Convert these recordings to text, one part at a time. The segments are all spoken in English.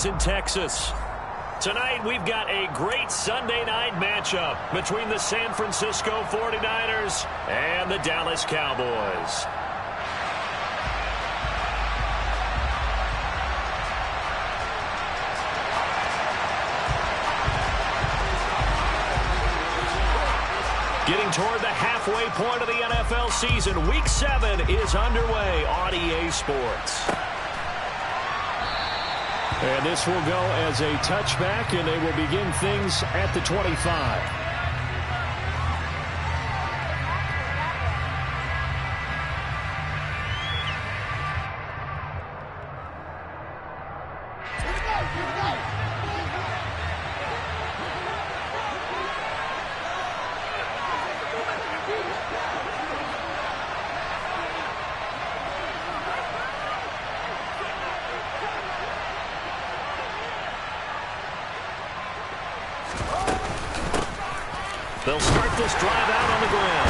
Cowboys in Texas. Tonight, we've got a great Sunday night matchup between the San Francisco 49ers and the Dallas Cowboys. Getting toward the halfway point of the NFL season, Week 7 is underway on EA Sports. And this will go as a touchback, and they will begin things at the 25. They'll start this drive out on the ground.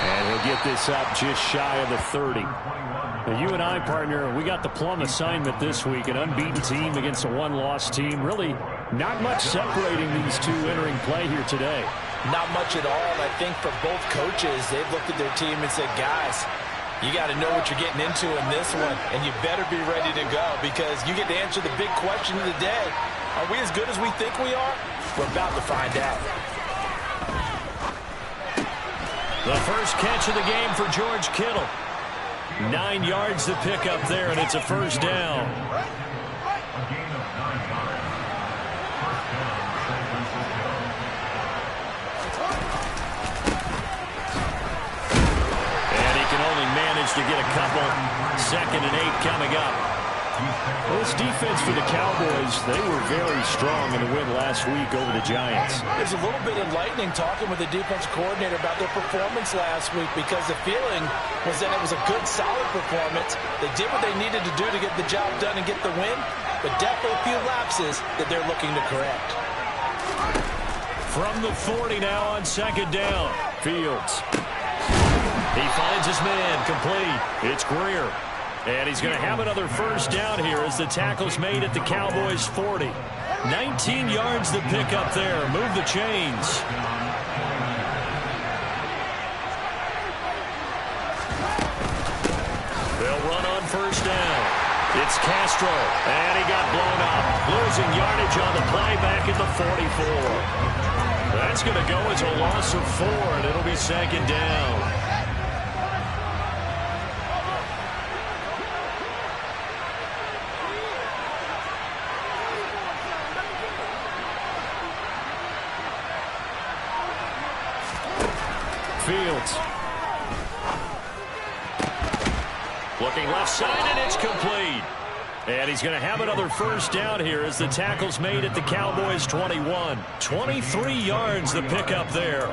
And he'll get this up just shy of the 30. Now, you and I, partner, we got the plum assignment this week. An unbeaten team against a one-loss team. Really not much separating these two entering play here today. Not much at all. I think for both coaches, they've looked at their team and said, guys, you got to know what you're getting into in this one, and you better be ready to go because you get to answer the big question of the day. Are we as good as we think we are? We're about to find out. The first catch of the game for George Kittle. 9 yards to pick up there, and it's a first down. And he can only manage to get a couple. 2nd and 8 coming up. Well, this defense for the Cowboys, they were very strong in the win last week over the Giants. There's a little bit of lightning talking with the defense coordinator about their performance last week because the feeling was that it was a good, solid performance. They did what they needed to do to get the job done and get the win, but definitely a few lapses that they're looking to correct. From the 40 now on 2nd down, Fields. He finds his man, complete. It's Greer. And he's going to have another first down here as the tackle's made at the Cowboys' 40. 19 yards to pick up there. Move the chains. They'll run on first down. It's Castro, and he got blown up. Losing yardage on the play back at the 44. That's going to go as a loss of 4, and it'll be 2nd down. Fields. Looking left side, and it's complete. And he's going to have another first down here as the tackle's made at the Cowboys' 21. 23 yards to pick up there.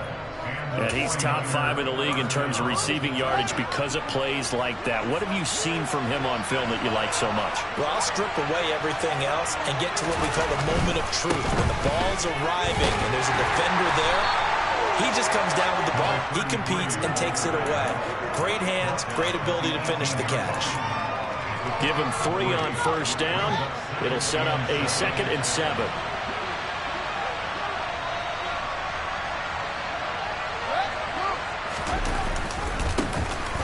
And he's top 5 in the league in terms of receiving yardage because of plays like that. What have you seen from him on film that you like so much? Well, I'll strip away everything else and get to what we call the moment of truth. When the ball's arriving and there's a defender there, he just comes down with the ball. He competes and takes it away. Great hands, great ability to finish the catch. Give him 3 on first down. It'll set up a 2nd and 7.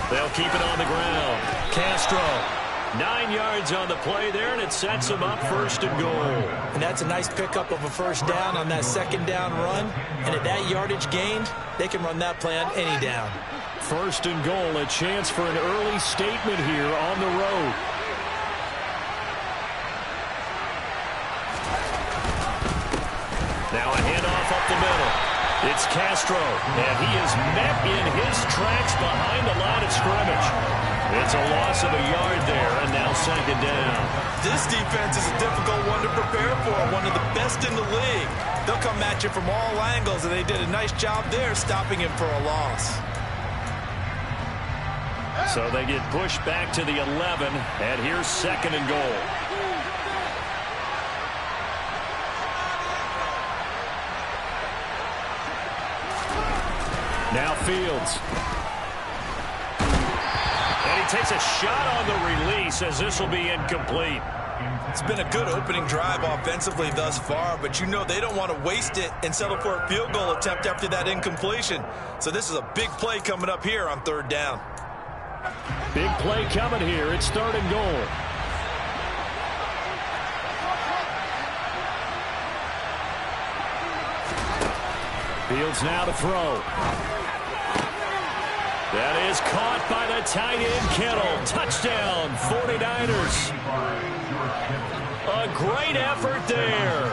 They'll keep it on the ground. Castro. 9 yards on the play there, and it sets him up 1st and goal. And that's a nice pickup of a first down on that 2nd down run. And at that yardage gained, they can run that play on any down. 1st and goal, a chance for an early statement here on the road. Now a handoff up the middle. It's Castro, and he is met in his tracks behind the line of scrimmage. It's a loss of a yard there, and now 2nd down. This defense is a difficult one to prepare for, one of the best in the league. They'll come at you from all angles, and they did a nice job there stopping him for a loss. So they get pushed back to the 11, and here's 2nd and goal. Now Fields. And he takes a shot on the release as this will be incomplete. It's been a good opening drive offensively thus far, but you know they don't want to waste it and settle for a field goal attempt after that incompletion. So this is a big play coming up here on 3rd down. Big play coming here. It's 3rd and goal. Fields now to throw. That is caught by the tight end, Kittle. Touchdown, 49ers. A great effort there.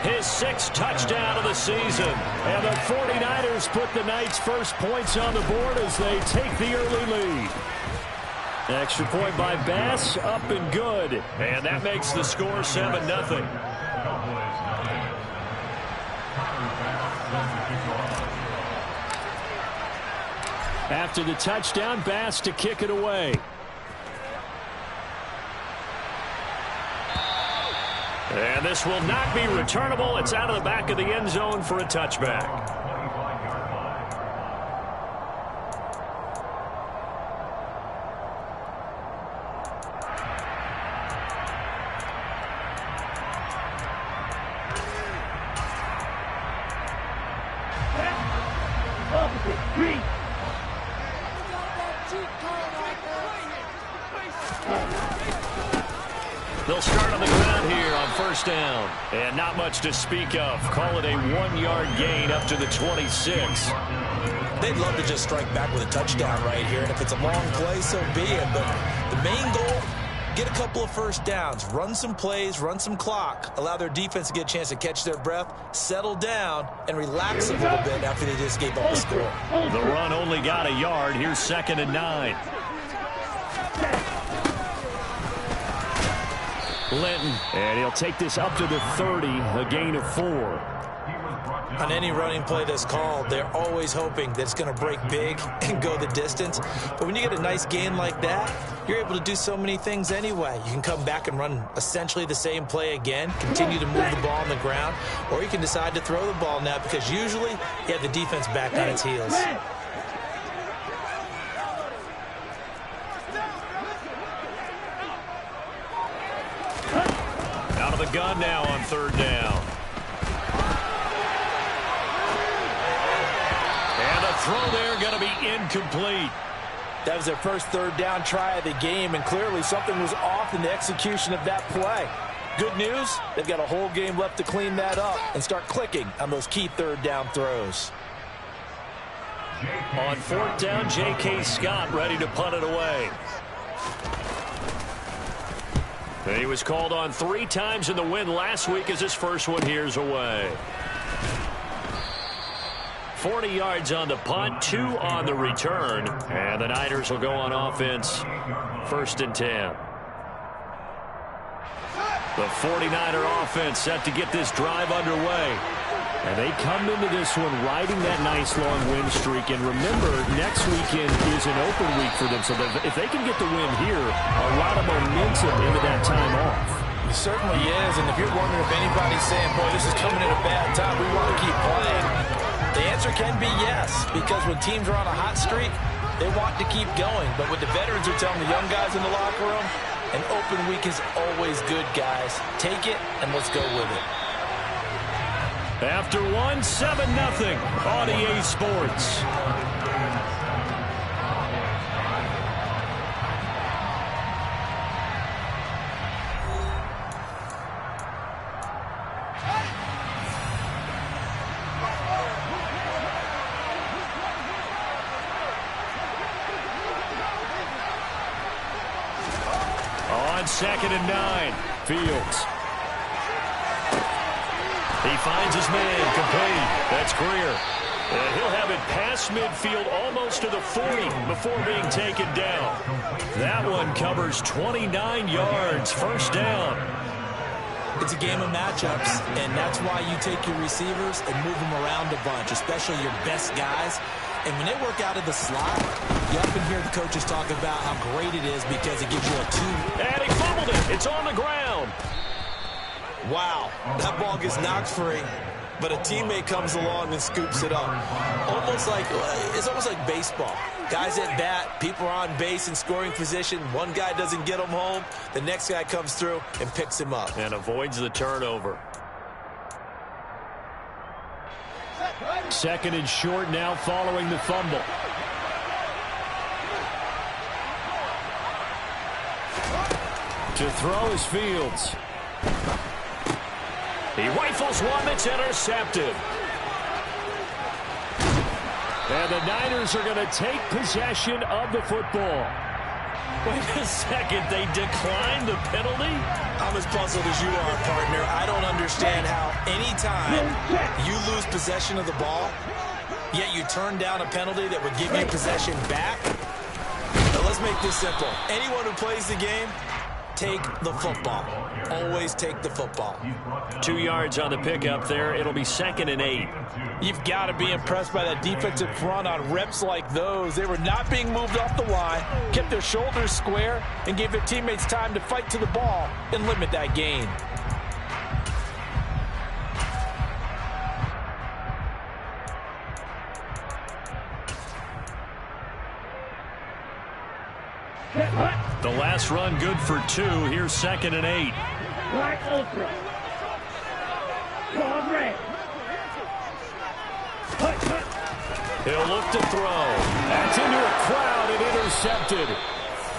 His 6th touchdown of the season. And the 49ers put the Knights' first points on the board as they take the early lead. Extra point by Bass, up and good. And that makes the score 7-0. After the touchdown, Bass to kick it away. And this will not be returnable. It's out of the back of the end zone for a touchback. They'll start on the ground here on 1st down. And not much to speak of. Call it a 1-yard gain up to the 26. They'd love to just strike back with a touchdown right here. And if it's a long play, so be it. But the main goal, get a couple of 1st downs. Run some plays, run some clock. Allow their defense to get a chance to catch their breath, settle down, and relax a little bit after they just gave up a score. The run only got a yard. Here's 2nd and 9. Linton, and he'll take this up to the 30, a gain of 4. On any running play that's called, they're always hoping that it's going to break big and go the distance. But when you get a nice gain like that, you're able to do so many things anyway. You can come back and run essentially the same play again, continue to move the ball on the ground, or you can decide to throw the ball now because usually you have the defense back on its heels. Out of the gun now on 3rd down. And the throw there going to be incomplete. That was their first 3rd down try of the game, and clearly something was off in the execution of that play. Good news, they've got a whole game left to clean that up and start clicking on those key 3rd down throws. On 4th down, J.K. Scott ready to punt it away. And he was called on 3 times in the win last week as his first one here's away. 40 yards on the punt, 2 on the return. And the Niners will go on offense, 1st and 10. The 49er offense set to get this drive underway. And they come into this one riding that nice long win streak. And remember, next weekend is an open week for them. So that if they can get the win here, a lot of momentum into that time off. It certainly is. And if you're wondering if anybody's saying, boy, this is coming at a bad time, we want to keep playing, the answer can be yes. Because when teams are on a hot streak, they want to keep going. But what the veterans are telling the young guys in the locker room, an open week is always good, guys. Take it, and let's go with it. After 1, 7-0 on EA Sports. On 2nd and 9, Fields. He finds his man, complete. That's Greer. And he'll have it past midfield almost to the 40 before being taken down. That one covers 29 yards, 1st down. It's a game of matchups, and that's why you take your receivers and move them around a bunch, especially your best guys. And when they work out of the slot, you often hear the coaches talk about how great it is because it gives you a 2. And he fumbled it. It's on the ground. Wow, that ball gets knocked free. but a teammate comes along and scoops it up. It's almost like baseball. Guys at bat, people are on base in scoring position. One guy doesn't get him home. The next guy comes through and picks him up. And avoids the turnover. Second and short now following the fumble. To throw is Fields. He rifles one that's intercepted. And the Niners are going to take possession of the football. Wait a second, they declined the penalty? I'm as puzzled as you are, partner. I don't understand how anytime you lose possession of the ball, yet you turn down a penalty that would give you possession back. Now let's make this simple. Anyone who plays the game, take the football. Always take the football. 2 yards on the pickup there. It'll be 2nd and 8. You've got to be impressed by that defensive front on reps like those. They were not being moved off the line, kept their shoulders square, and gave their teammates time to fight to the ball and limit that gain. The last run good for 2. Here's 2nd and 8. Black Ultra. Code red. He'll look to throw. That's into a crowd and intercepted.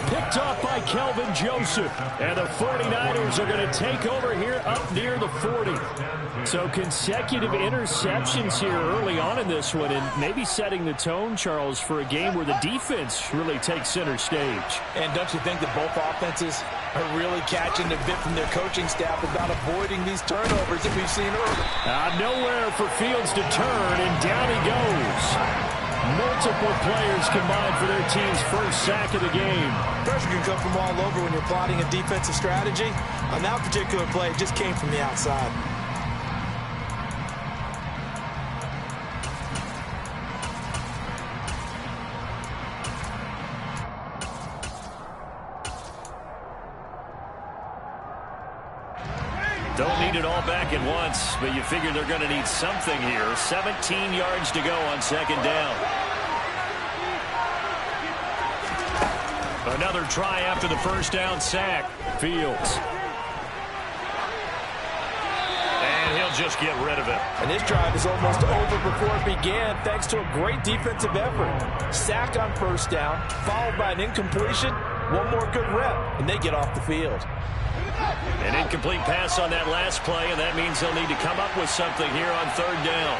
Picked off by Kelvin Joseph. And the 49ers are going to take over here up near the 40. So consecutive interceptions here early on in this one, and maybe setting the tone, Charles, for a game where the defense really takes center stage. And don't you think that both offenses are really catching the bit from their coaching staff about avoiding these turnovers that we've seen early? Nowhere for Fields to turn, and down he goes. Multiple players combined for their team's first sack of the game. Pressure can come from all over when you're plotting a defensive strategy. On that particular play, it just came from the outside. Don't need it all back at once, but you figure they're going to need something here. 17 yards to go on 2nd down. Another try after the first down sack. Fields. And he'll just get rid of it. And this drive is almost over before it began, thanks to a great defensive effort. Sack on first down, followed by an incompletion. One more good rep, and they get off the field. An incomplete pass on that last play, and that means they'll need to come up with something here on 3rd down.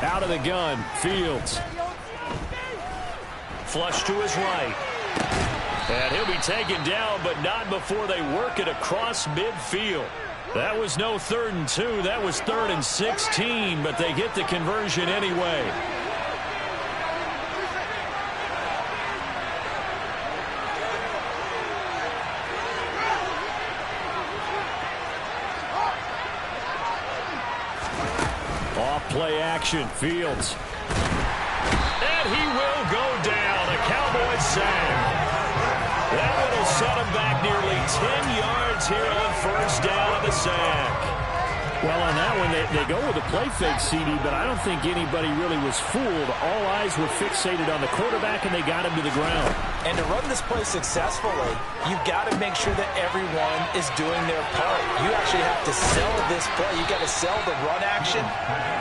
Out of the gun, Fields. Flush to his right. And he'll be taken down, but not before they work it across midfield. That was no 3rd and 2. That was 3rd and 16, but they get the conversion anyway. Off play action, Fields. And he will go down. A Cowboys sack. That one will set him back nearly 10 yards here on first down of the sack. Well, on that one, they go with a play fake, CD, but I don't think anybody really was fooled. All eyes were fixated on the quarterback, and they got him to the ground. And to run this play successfully, you've got to make sure that everyone is doing their part. You actually have to sell this play. You've got to sell the run action.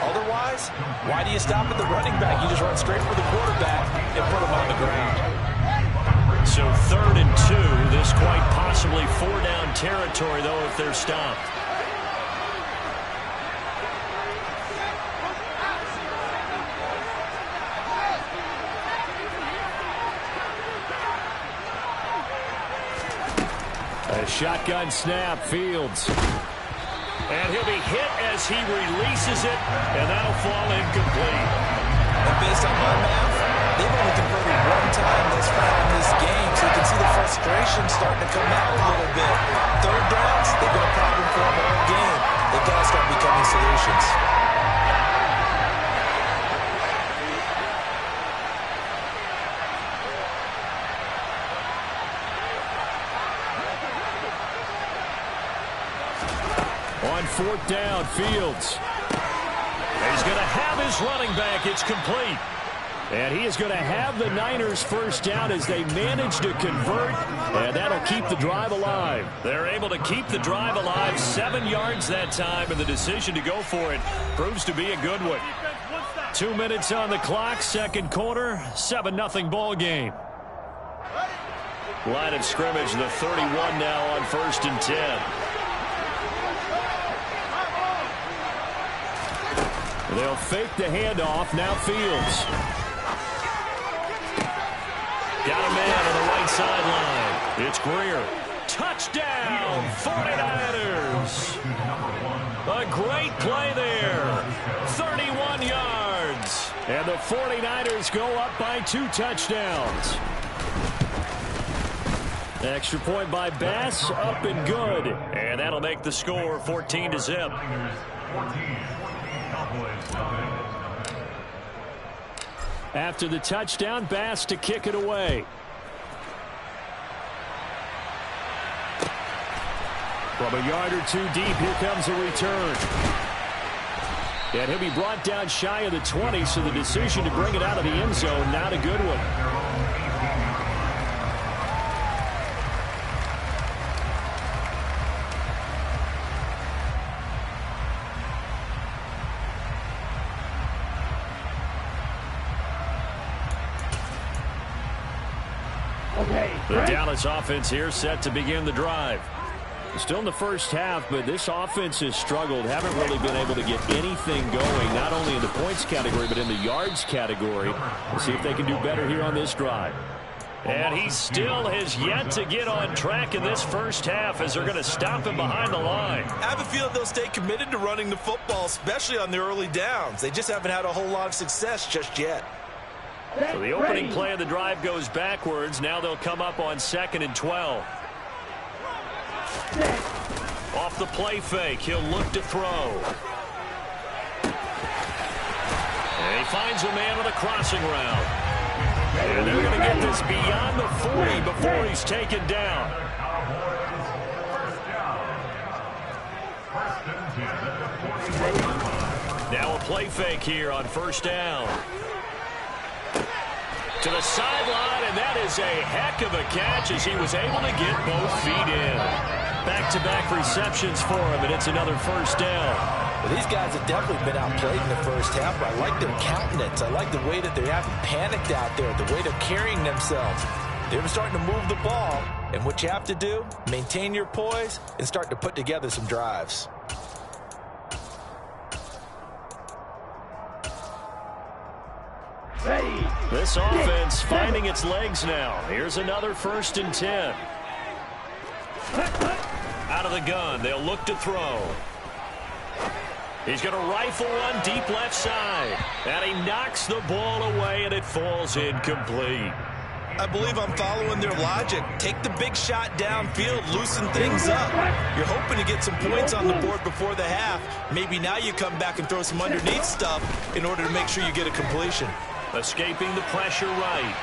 Otherwise, why do you stop at the running back? You just run straight for the quarterback and put him on the ground. So 3rd and 2. This quite possibly 4-down territory, though, if they're stopped. A shotgun snap, Fields. And he'll be hit as he releases it, and that'll fall incomplete. And based on my math, they've only converted one time thus far in this game, so you can see the frustration starting to come out a little bit. 3rd downs, they've been a problem for them all game. On 4th down, Fields. He's going to have his running back. It's complete. And he is going to have the Niners first down as they manage to convert, and that'll keep the drive alive. They're able to keep the drive alive, 7 yards that time, and the decision to go for it proves to be a good one. 2 minutes on the clock, second quarter, 7-0 ball game. Line of scrimmage, the 31 now on 1st and 10. They'll fake the handoff, now Fields. Got a man on the right sideline. It's Greer. Touchdown, 49ers. A great play there. 31 yards. And the 49ers go up by 2 touchdowns. Extra point by Bass, up and good. And that'll make the score 14-0. After the touchdown, Bass to kick it away. From a yard or 2 deep, here comes a return. And he'll be brought down shy of the 20, so the decision to bring it out of the end zone, not a good one. The Dallas offense here set to begin the drive. Still in the first half, but this offense has struggled. Haven't really been able to get anything going, not only in the points category, but in the yards category. We'll see if they can do better here on this drive. And he still has yet to get on track in this first half as they're going to stop him behind the line. I have a feeling they'll stay committed to running the football, especially on the early downs. They just haven't had a whole lot of success just yet. So the opening play of the drive goes backwards. Now they'll come up on 2nd and 12. Off the play fake, he'll look to throw. And he finds a man on the crossing route. And they're going to get this beyond the 40 before he's taken down. Now a play fake here on 1st down. To the sideline, and that is a heck of a catch as he was able to get both feet in. Back-to-back receptions for him, and it's another 1st down. Well, these guys have definitely been outplayed in the first half, but I like their countenance. I like the way that they haven't panicked out there, the way they're carrying themselves. They're starting to move the ball, and what you have to do, maintain your poise and start to put together some drives. This offense finding its legs now. Here's another 1st and 10. Out of the gun, they'll look to throw. He's going to rifle one deep left side. And he knocks the ball away, and it falls incomplete. I believe I'm following their logic. Take the big shot downfield, loosen things up. You're hoping to get some points on the board before the half. Maybe now you come back and throw some underneath stuff in order to make sure you get a completion. Escaping the pressure right.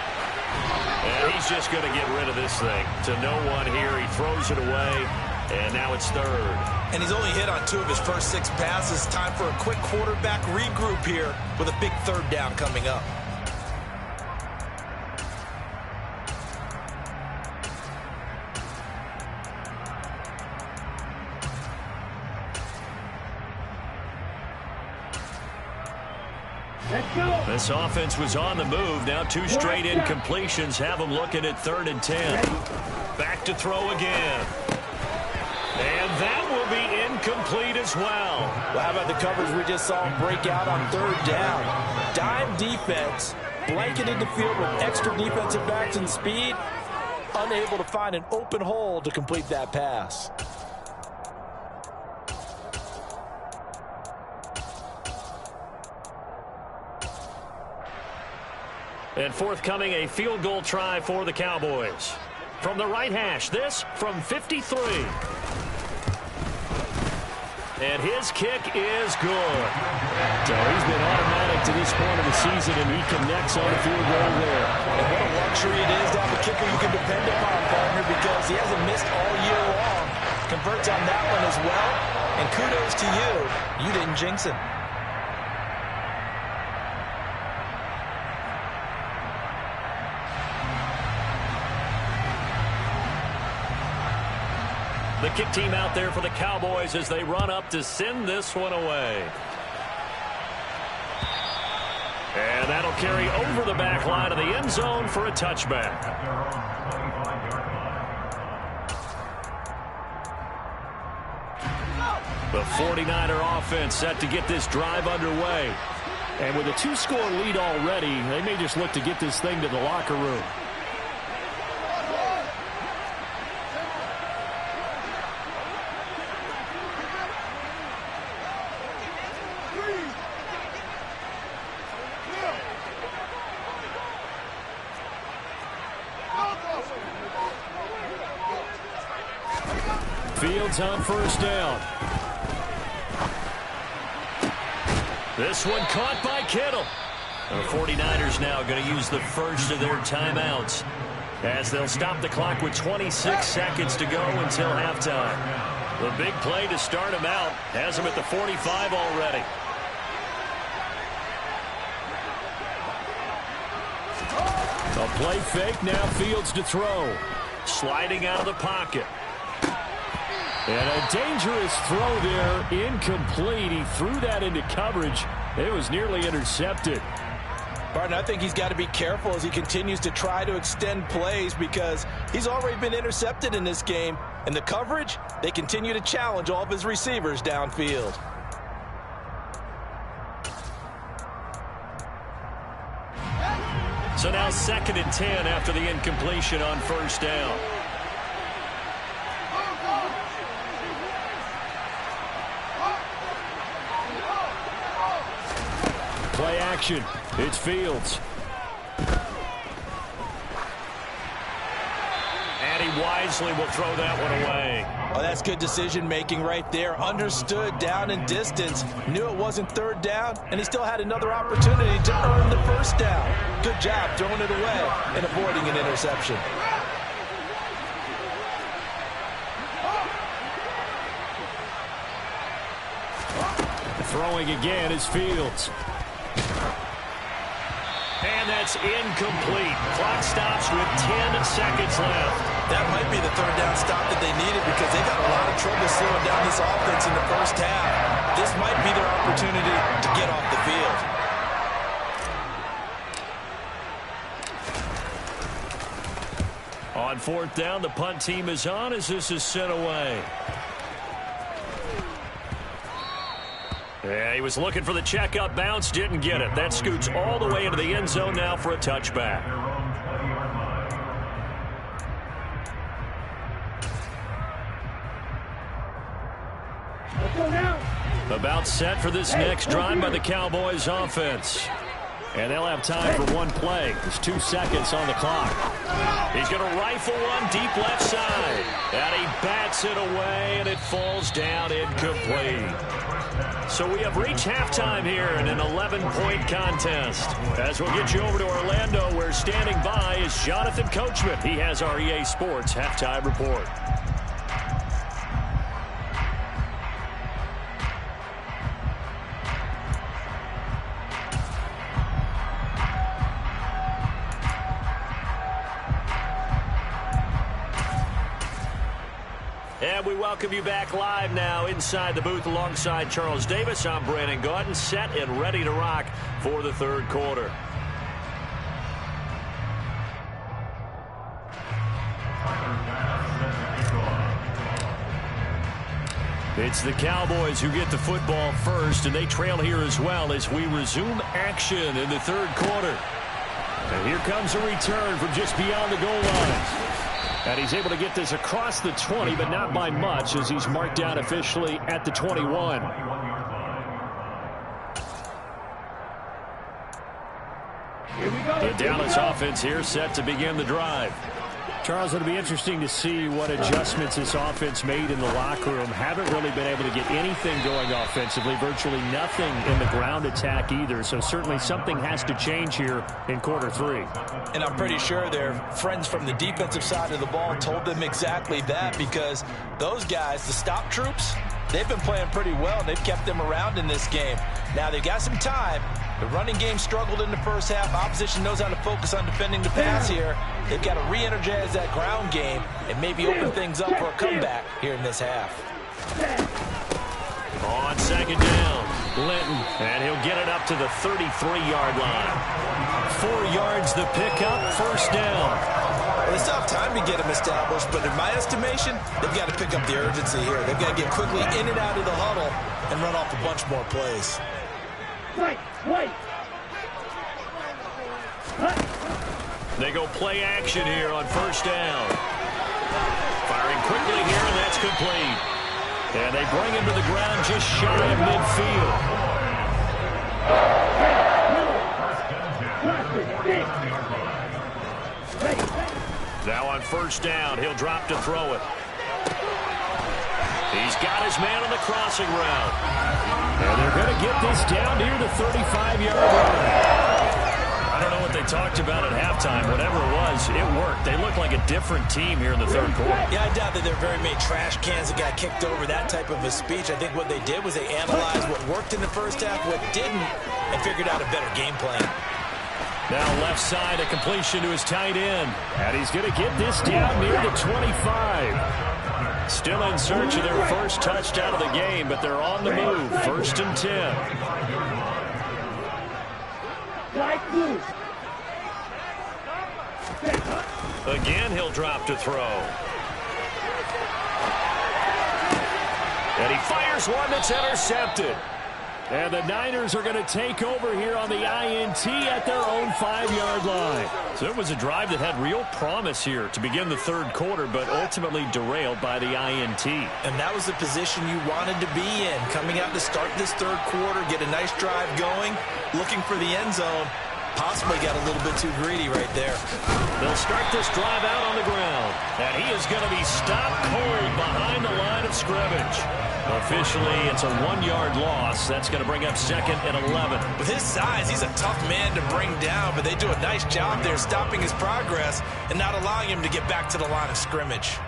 And he's just going to get rid of this thing. To no one here, he throws it away, and now it's 3rd. And he's only hit on 2 of his first 6 passes. Time for a quick quarterback regroup here with a big 3rd down coming up. This offense was on the move. Now 2 straight incompletions have them looking at 3rd and 10. Back to throw again. And that will be incomplete as well. Well, how about the coverage we just saw him break out on 3rd down? Dime defense, blanketed the field with extra defensive backs and speed, unable to find an open hole to complete that pass. And forthcoming, a field goal try for the Cowboys. From the right hash, this from 53. And his kick is good. So he's been automatic to this point of the season, and he connects on the field goal there. And what a luxury it is to have a kicker you can depend upon, partner, because he hasn't missed all year long. Converts on that one as well, And kudos to you. You didn't jinx him. The kick team out there for the Cowboys as they run up to send this one away. And that'll carry over the back line of the end zone for a touchback. The 49er offense set to get this drive underway. And with a 2-score lead already, they may just look to get this thing to the locker room. Fields on first down. This one caught by Kittle. The 49ers now going to use the first of their timeouts as they'll stop the clock with 26 seconds to go until halftime. The big play to start him out has him at the 45 already. A play fake, now Fields to throw. Sliding out of the pocket. And a dangerous throw there, incomplete. He threw that into coverage. It was nearly intercepted. Barton, I think he's got to be careful as he continues to try to extend plays because he's already been intercepted in this game. And the coverage, they continue to challenge all of his receivers downfield. So now 2nd and 10 after the incompletion on first down. Play action. It's Fields. And he wisely will throw that one away. Oh, that's good decision-making right there. Understood down and distance. Knew it wasn't 3rd down, and he still had another opportunity to earn the 1st down. Good job throwing it away and avoiding an interception. Throwing again is Fields. And that's incomplete. Clock stops with 10 seconds left. That might be the 3rd down stop that they needed because they got a lot of trouble slowing down this offense in the first half. This might be their opportunity to get off the field. On 4th down, the punt team is on as this is sent away. Yeah, he was looking for the checkup bounce, didn't get it. That scoots all the way into the end zone now for a touchback. About set for this next drive by the Cowboys offense. And they'll have time for one play. There's 2 seconds on the clock. He's going to rifle one deep left side. And he bats it away, and it falls down incomplete. So we have reached halftime here in an 11-point contest. As we'll get you over to Orlando, where standing by is Jonathan Coachman. He has our EA Sports halftime report. And we welcome you back live now inside the booth alongside Charles Davis. I'm Brandon Gaudin, set and ready to rock for the 3rd quarter. It's the Cowboys who get the football first, and they trail here as well as we resume action in the 3rd quarter. And here comes a return from just beyond the goal line. And he's able to get this across the 20, but not by much as he's marked down officially at the 21. The Dallas offense here set to begin the drive. Charles, it'll be interesting to see what adjustments this offense made in the locker room. Haven't really been able to get anything going offensively, virtually nothing in the ground attack either. So certainly something has to change here in quarter 3. And I'm pretty sure their friends from the defensive side of the ball told them exactly that, because those guys, the stop troops, they've been playing pretty well. They've kept them around in this game. Now, they've got some time. The running game struggled in the first half. Opposition knows how to focus on defending the pass here. They've got to re-energize that ground game and maybe open things up for a comeback here in this half. On second down, Linton, and he'll get it up to the 33-yard line. 4 yards the pickup, first down. Well, they still have time to get them established, but in my estimation, they've got to pick up the urgency here. They've got to get quickly in and out of the huddle and run off a bunch more plays. They go play action here on first down. Firing quickly here, and that's complete. And they bring him to the ground just shy of midfield. Now on first down, he'll drop to throw it. He's got his man on the crossing route. And they're going to get this down near the 35-yard line. I don't know what they talked about at halftime. Whatever it was, it worked. They look like a different team here in the third quarter. Yeah, I doubt that there are very many trash cans that got kicked over, that type of a speech. I think what they did was they analyzed what worked in the first half, what didn't, and figured out a better game plan. Now left side, a completion to his tight end. And he's going to get this down near the 25. Still in search of their first touchdown of the game, but they're on the move. First and 10. Again, he'll drop to throw. And he fires one that's intercepted. And the Niners are going to take over here on the INT at their own 5-yard line. So it was a drive that had real promise here to begin the third quarter, but ultimately derailed by the INT. And that was the position you wanted to be in, coming out to start this third quarter, get a nice drive going, looking for the end zone. Possibly got a little bit too greedy right there. They'll start this drive out on the ground. And he is going to be stopped cold behind the line of scrimmage. Officially, it's a 1-yard loss. That's going to bring up second and 11. With his size, he's a tough man to bring down, but they do a nice job there stopping his progress and not allowing him to get back to the line of scrimmage.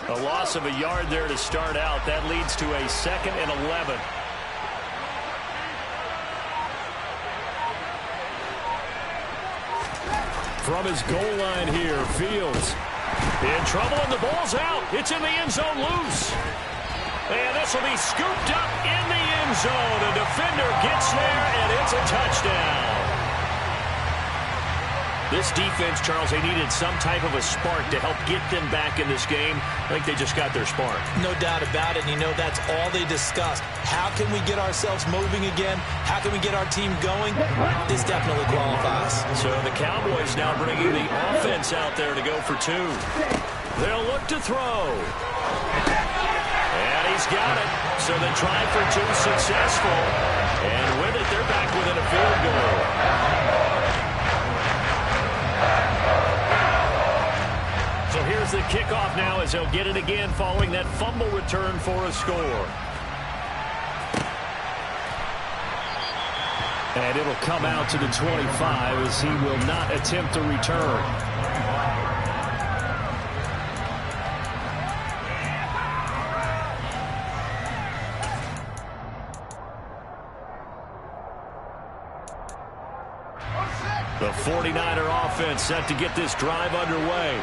A loss of a yard there to start out. That leads to a second and 11. From his goal line here, Fields in trouble, and the ball's out. It's in the end zone loose. And this will be scooped up in the end zone. A defender gets there, and it's a touchdown. This defense, Charles, they needed some type of a spark to help get them back in this game. I think they just got their spark. No doubt about it. And you know, that's all they discussed. How can we get ourselves moving again? How can we get our team going? This definitely qualifies. So the Cowboys now bringing the offense out there to go for 2. They'll look to throw. And he's got it. So the try for 2 successful. And with it, they're back within a field goal. So here's the kickoff now as he'll get it again following that fumble return for a score. And it'll come out to the 25 as he will not attempt a return. The 49er offense set to get this drive underway.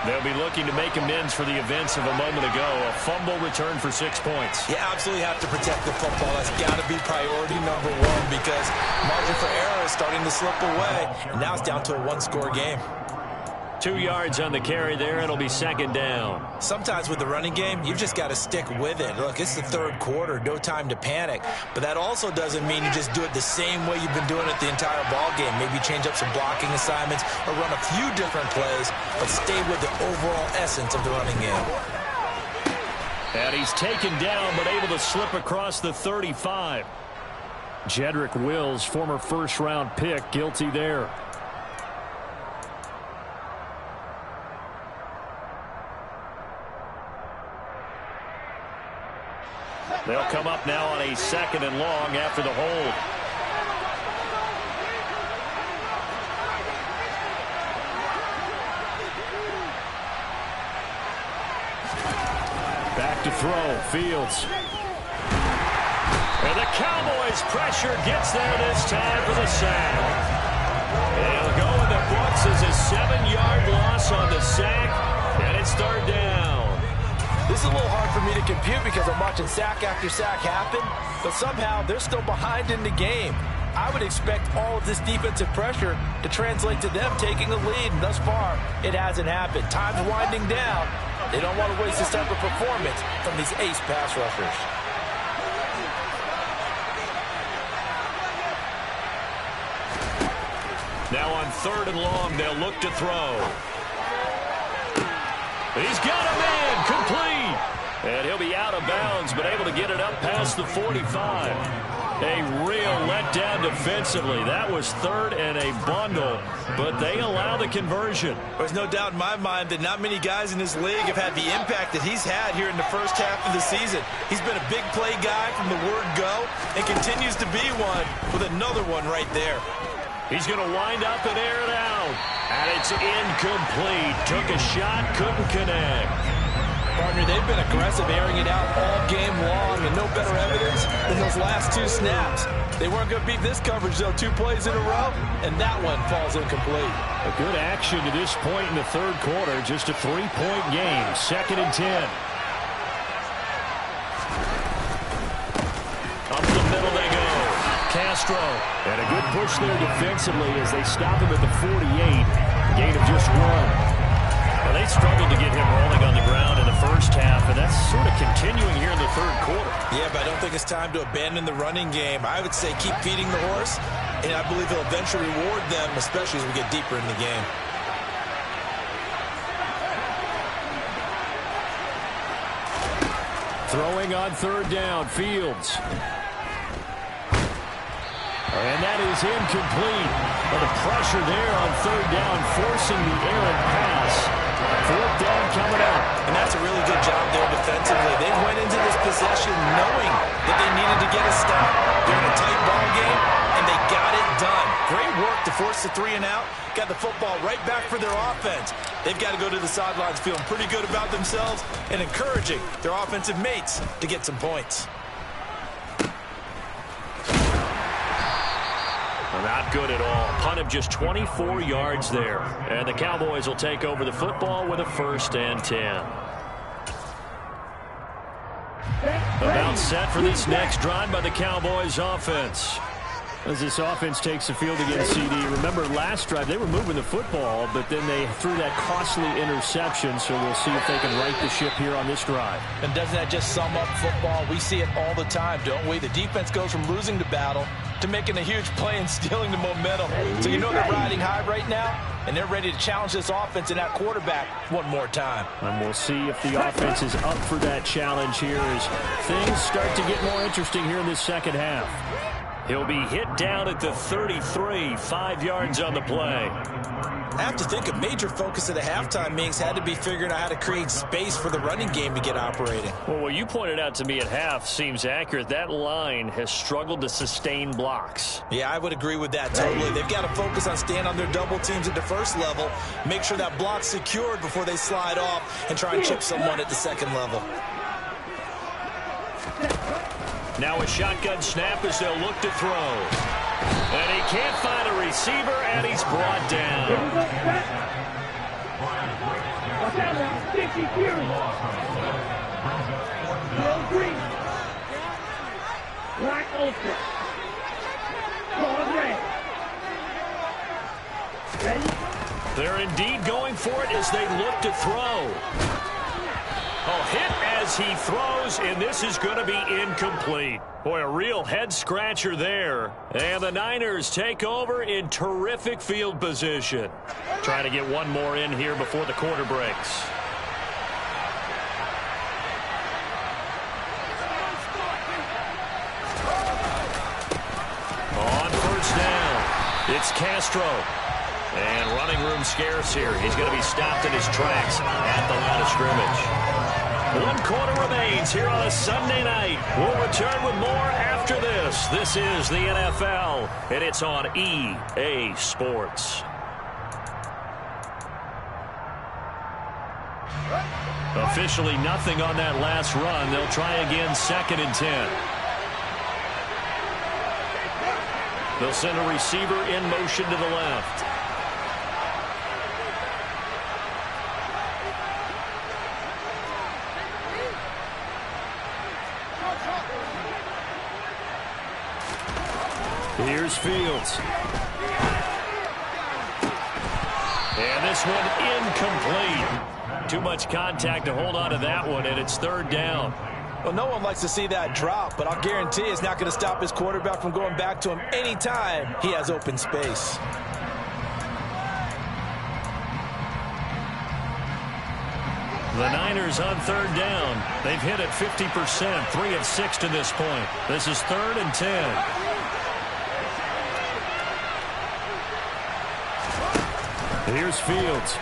They'll be looking to make amends for the events of a moment ago. A fumble return for 6 points. You absolutely have to protect the football. That's got to be priority number 1 because margin for error is starting to slip away. And now it's down to a 1-score game. 2 yards on the carry there. It'll be second down. Sometimes with the running game, you've just got to stick with it. Look, it's the third quarter. No time to panic. But that also doesn't mean you just do it the same way you've been doing it the entire ball game. Maybe change up some blocking assignments or run a few different plays, but stay with the overall essence of the running game. And he's taken down, but able to slip across the 35. Jedrick Wills, former first-round pick, guilty there. They'll come up now on a second and long after the hold. throw. Fields. And the Cowboys' pressure gets there this time for the sack. They'll go in the books as a 7-yard loss on the sack, and it's third down. This is a little hard for me to compute because I'm watching sack after sack happen, but somehow they're still behind in the game. I would expect all of this defensive pressure to translate to them taking a lead, and thus far, it hasn't happened. Time's winding down. They don't want to waste this type of performance from these ace pass rushers. Now on 3rd and long, they'll look to throw. He's got a man, complete. And he'll be out of bounds, but able to get it up past the 45. A real letdown defensively. That was 3rd and a bundle, but they allow the conversion. There's no doubt in my mind that not many guys in this league have had the impact that he's had here in the first half of the season. He's been a big play guy from the word go and continues to be one with another one right there. He's going to wind up and air it out. And it's incomplete. Took a shot, couldn't connect. Partner, they've been aggressive airing it out all game long, and no better evidence than those last 2 snaps. They weren't going to beat this coverage, though, 2 plays in a row, and that one falls incomplete. A good action to this point in the 3rd quarter. Just a 3-point game. 2nd and 10. Up the middle they go. Castro. And a good push there defensively as they stop him at the 48. Gain of just 1. Well, they struggled to get him rolling on the ground in the first half, and that's sort of continuing here in the 3rd quarter. Yeah, but I don't think it's time to abandon the running game. I would say keep feeding the horse, and I believe he'll eventually reward them, especially as we get deeper in the game. Throwing on 3rd down, Fields. And that is incomplete. But the pressure there on 3rd down, forcing the errant pass. 4th down coming up. And that's a really good job there defensively. They went into this possession knowing that they needed to get a stop during a tight ball game, and they got it done. Great work to force the 3 and out. Got the football right back for their offense. They've got to go to the sidelines feeling pretty good about themselves and encouraging their offensive mates to get some points. Not good at all. Punt of just 24 yards there. And the Cowboys will take over the football with a 1st and 10. About set for this next drive by the Cowboys offense. As this offense takes the field against CD. Remember last drive they were moving the football, but then they threw that costly interception, so we'll see if they can right the ship here on this drive. And doesn't that just sum up football? We see it all the time, don't we? The defense goes from losing the battle to making a huge play and stealing the momentum. So you know they're riding high right now, and they're ready to challenge this offense and that quarterback one more time. And we'll see if the offense is up for that challenge here as things start to get more interesting here in this 2nd half. He'll be hit down at the 33, 5 yards on the play. I have to think a major focus of the halftime meetings had to be figuring out how to create space for the running game to get operating. Well, what you pointed out to me at half seems accurate. That line has struggled to sustain blocks. Yeah, I would agree with that totally. They've got to focus on staying on their double teams at the 1st level, make sure that block's secured before they slide off and try and chip someone at the 2nd level. Now a shotgun snap as they'll look to throw. And he can't find a receiver, and he's brought down. They're indeed going for it as they look to throw. Oh, hit as he throws, and this is going to be incomplete. Boy, a real head-scratcher there. And the Niners take over in terrific field position. Trying to get one more in here before the quarter breaks. On 1st down, it's Castro. And running room scarce here. He's going to be stopped in his tracks at the line of scrimmage. 1 quarter remains here on a Sunday night. We'll return with more after this. This is the NFL, and it's on EA Sports. Officially nothing on that last run. They'll try again, 2nd and 10. They'll send a receiver in motion to the left. Here's Fields. And this one incomplete. Too much contact to hold on to that one, and it's 3rd down. Well, no one likes to see that drop, but I'll guarantee it's not going to stop his quarterback from going back to him anytime he has open space. The Niners on 3rd down. They've hit it 50%, 3 of 6 to this point. This is 3rd and 10. Here's Fields.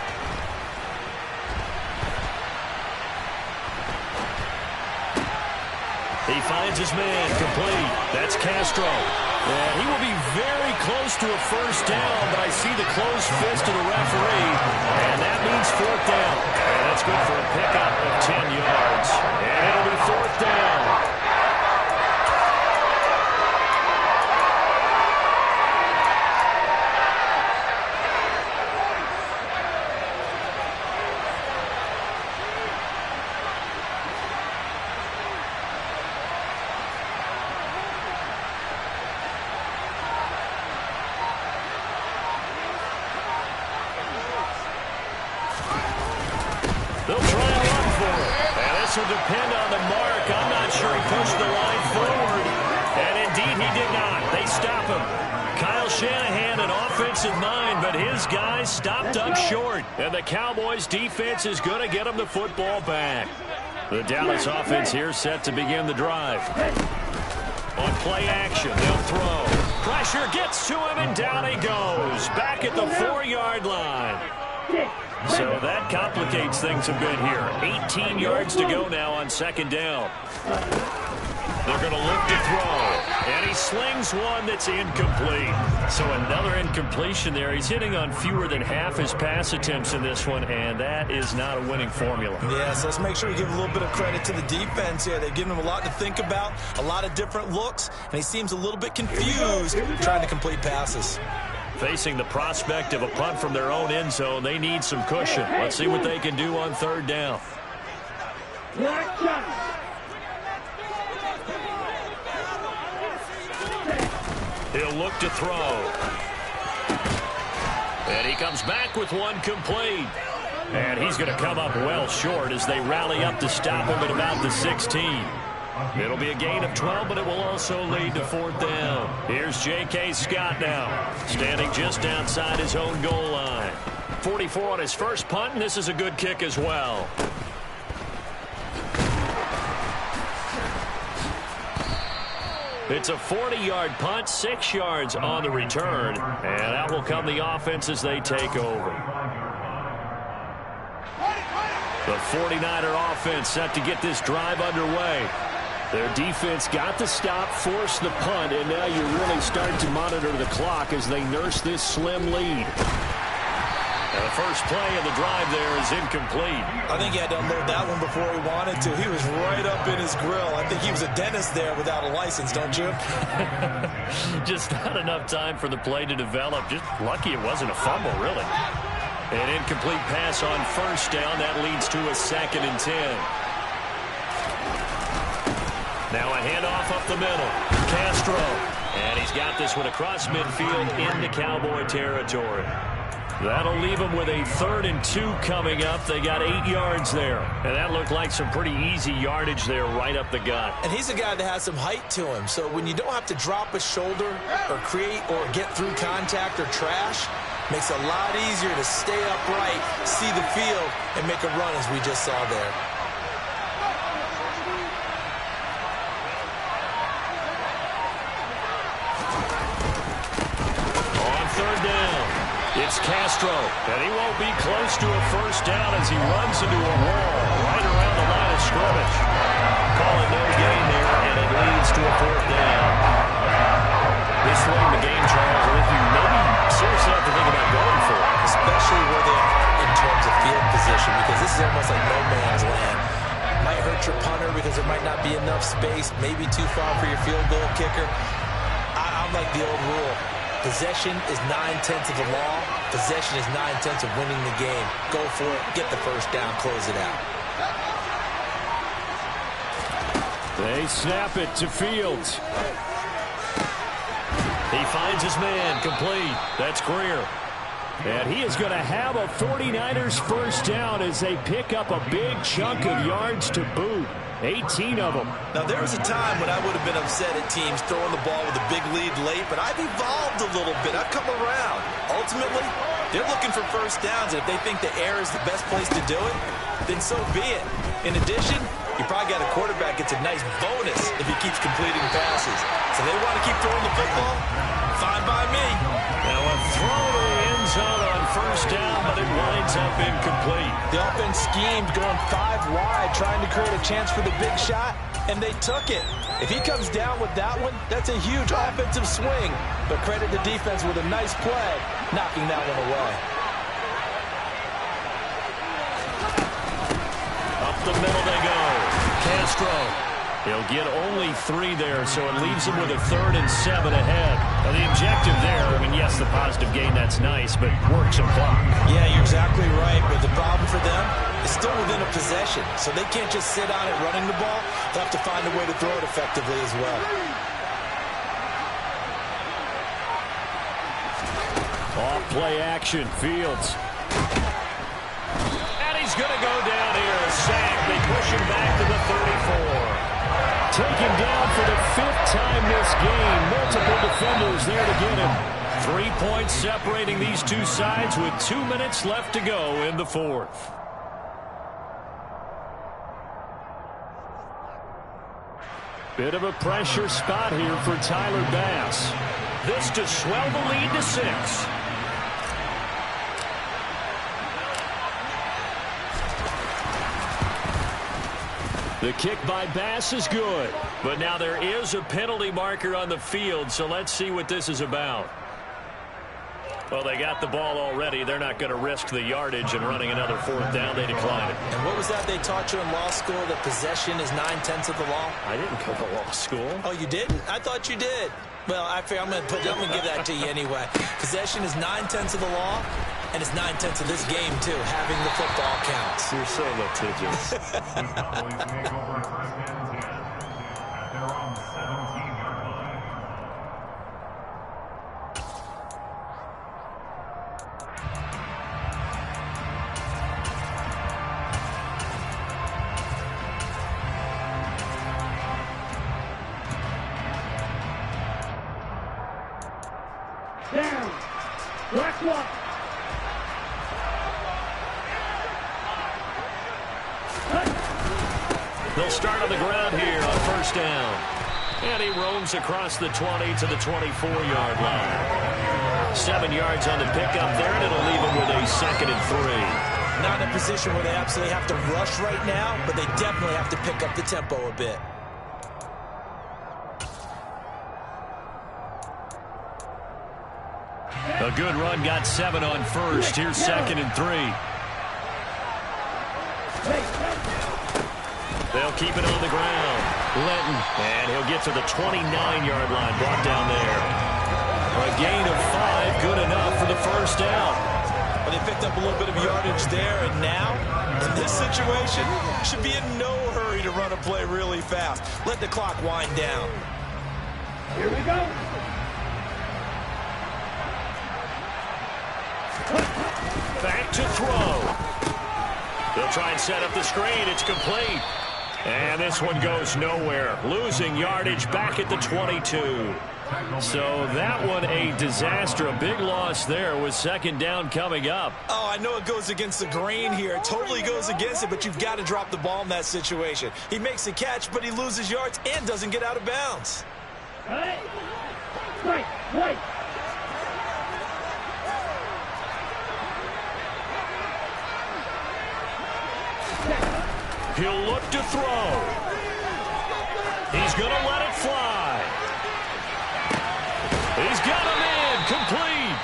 He finds his man, complete. That's Castro. And he will be very close to a 1st down, but I see the closed fist of the referee, and that means 4th down. And that's good for a pickup of 10 yards. And it'll be 4th down. They'll try a run for it. And this will depend on the mark. I'm not sure he pushed the line forward. And indeed he did not. They stop him. Kyle Shanahan, an offensive mind, but his guys stopped up short. And the Cowboys defense is going to get him the football back. The Dallas offense here set to begin the drive. On play action, they'll throw. Pressure gets to him, and down he goes. Back at the 4-yard line. So that complicates things a bit here. 18 yards to go now on 2nd down. They're going to look to throw. And he slings one that's incomplete. So another incompletion there. He's hitting on fewer than half his pass attempts in this one, and that is not a winning formula. Yeah, so let's make sure we give a little bit of credit to the defense here. They've given him a lot to think about, a lot of different looks, and he seems a little bit confused trying to complete passes. Facing the prospect of a punt from their own end zone, they need some cushion. Let's see what they can do on 3rd down. He'll look to throw. And he comes back with one complete. And he's going to come up well short as they rally up to stop him at about the 16. It'll be a gain of 12, but it will also lead to 4th down. Here's J.K. Scott now, standing just outside his own goal line. 44 on his first punt, and this is a good kick as well. It's a 40-yard punt, 6 yards on the return, and that will come the offense as they take over. The 49er offense set to get this drive underway. Their defense got the stop, forced the punt, and now you really start to monitor the clock as they nurse this slim lead. And the first play of the drive there is incomplete. I think he had to unload that one before he wanted to. He was right up in his grill. I think he was a dentist there without a license, don't you? Just not enough time for the play to develop. Just lucky it wasn't a fumble, really. An incomplete pass on 1st down. That leads to a 2nd and 10. Now a handoff up the middle. Castro. And he's got this one across midfield into Cowboy territory. That'll leave them with a 3rd and 2 coming up. They got 8 yards there. And that looked like some pretty easy yardage there right up the gut. And he's a guy that has some height to him. So when you don't have to drop a shoulder or create or get through contact or trash, makes it a lot easier to stay upright, see the field, and make a run as we just saw there. It's Castro, and he won't be close to a 1st down as he runs into a wall right around the line of scrimmage. Call it no gain there, and it leads to a 4th down. This late in the game, Charles, if you maybe seriously have to think about going for it. Especially where they are in terms of field position, because this is almost like no man's land. space, maybe too far for your field goal kicker. I'm like the old rule. Possession is 9/10 of the law. Possession is 9/10 of winning the game. Go for it. Get the first down. Close it out. They snap it to Fields. He finds his man, complete. That's Greer. And he is going to have a 49ers first down as they pick up a big chunk of yards to boot. 18 of them. Now, there was a time when I would have been upset at teams throwing the ball with a big lead late, but I've evolved a little bit. I've come around. Ultimately, they're looking for first downs, and if they think the air is the best place to do it, then so be it. In addition, you probably got a quarterback gets a nice bonus if he keeps completing passes. So they want to keep throwing the football? Fine by me. Now a throw to the end zone on first down, but it winds up incomplete. The offense schemed going 5 wide, trying to create a chance for the big shot, and they took it. If he comes down with that one, that's a huge offensive swing. But credit the defense with a nice play, knocking that one away. Up the middle they go. Castro. He'll get only 3 there, so it leaves him with a 3rd and 7 ahead. Now, the objective there, I mean, yes, the positive gain, that's nice, but work some clock. Yeah, you're exactly right, but the problem for them is still within a possession, so they can't just sit on it running the ball. They'll have to find a way to throw it effectively as well. Off play action, Fields. And he's going to go down here, a sack. They push him back to the 34. Taken down for the 5th time this game. Multiple defenders there to get him. 3 points separating these two sides with 2 minutes left to go in the 4th. Bit of a pressure spot here for Tyler Bass. This to swell the lead to 6. The kick by Bass is good, but now there is a penalty marker on the field, so let's see what this is about. Well, they got the ball already. They're not going to risk the yardage and running another 4th down. They decline it. And what was that they taught you in law school, that possession is 9/10 of the law? I didn't go to law school. Oh, you didn't? I thought you did. Well, I'm going to give that to you anyway. Possession is 9/10 of the law, and it's 9/10 of this game, too. Having the football counts. You're so litigious. Down. Black one. They'll start on the ground here on first down. And he roams across the 20 to the 24-yard line. 7 yards on the pickup there, and it'll leave him with a 2nd and 3. Not in a position where they absolutely have to rush right now, but they definitely have to pick up the tempo a bit. A good run, got 7 on first. Here's 2nd and 3. They'll keep it on the ground. Linton, and he'll get to the 29-yard line, brought down there. A gain of 5, good enough for the first down. Well, they picked up a little bit of yardage there, and now, in this situation, should be in no hurry to run a play really fast. Let the clock wind down. Here we go. Back to throw. They'll try and set up the screen. It's complete. And this one goes nowhere. Losing yardage back at the 22. So that one a disaster. A big loss there with 2nd down coming up. Oh, I know it goes against the grain here. It totally goes against it, but you've got to drop the ball in that situation. He makes a catch, but he loses yards and doesn't get out of bounds. Hey. Wait. He'll look to throw. He's going to let it fly. He's got him in. Complete.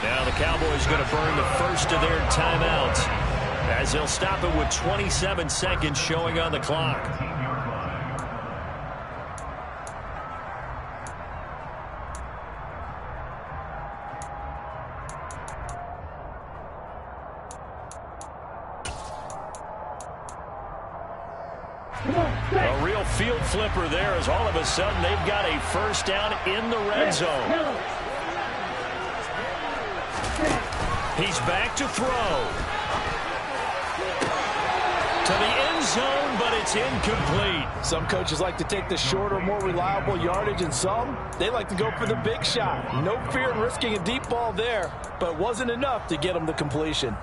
Now the Cowboys going to burn the first of their timeouts as they'll stop it with 27 seconds showing on the clock. real field flipper there, as all of a sudden they've got a first down in the red zone. He's back to throw. To the end zone, but it's incomplete. Some coaches like to take the shorter, more reliable yardage, and some, they like to go for the big shot. No fear in risking a deep ball there, but it wasn't enough to get him the completion.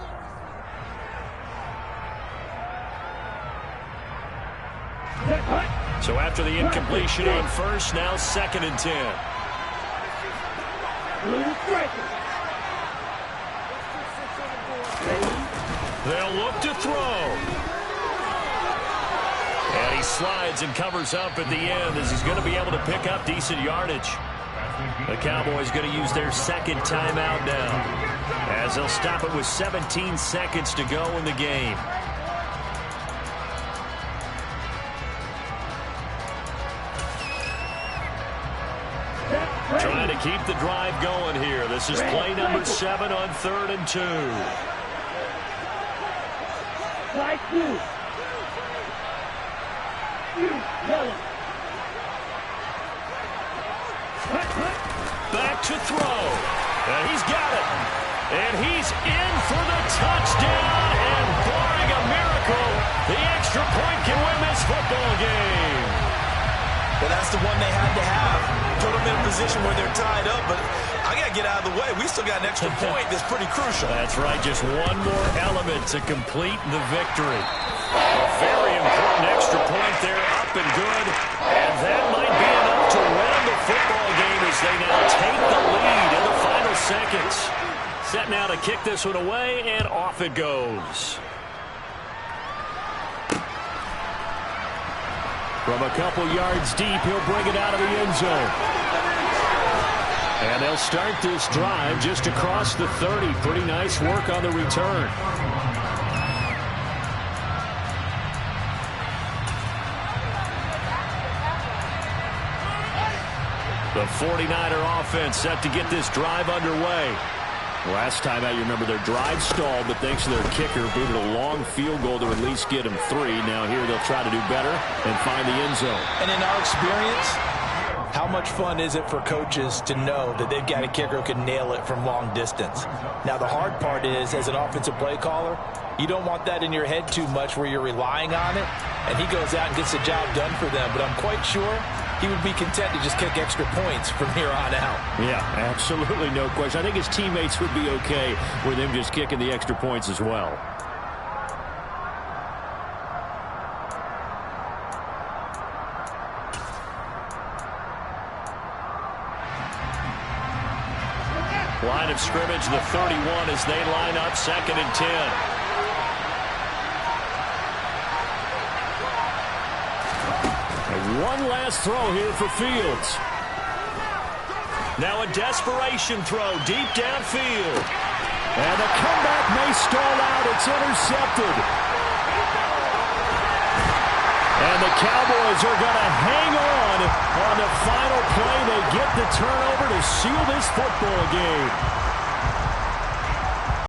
So after the incompletion on first, now 2nd and 10. They'll look to throw. And he slides and covers up at the end as he's going to be able to pick up decent yardage. The Cowboys going to use their 2nd timeout now, as they'll stop it with 17 seconds to go in the game. Trying to keep the drive going here. This is play number 7 on 3rd and 2. Back to throw. And he's got it. And he's in for the touchdown. And barring a miracle, the extra point can win this football game. Well, that's the one they had to have. Put them in a position where they're tied up, but I got to get out of the way. We still got an extra point that's pretty crucial. That's right. Just one more element to complete the victory. A very important extra point there, up and good. And that might be enough to win the football game as they now take the lead in the final seconds. Set now to kick this one away, and off it goes. From a couple yards deep, he'll bring it out of the end zone. And they'll start this drive just across the 30. Pretty nice work on the return. The 49er offense set to get this drive underway. Last time out, you remember their drive stalled, but thanks to their kicker, booted a long field goal to at least get them 3. Now here they'll try to do better and find the end zone. And in our experience, how much fun is it for coaches to know that they've got a kicker who can nail it from long distance? Now, the hard part is, as an offensive play caller, you don't want that in your head too much where you're relying on it, and he goes out and gets the job done for them. But I'm quite sure he would be content to just kick extra points from here on out. Yeah, absolutely no question. I think his teammates would be okay with him just kicking the extra points as well. Line of scrimmage, the 31 as they line up 2nd and 10. One last throw here for Fields. Now a desperation throw deep downfield. And the comeback may stall out. It's intercepted. And the Cowboys are going to hang on the final play. They get the turnover to seal this football game.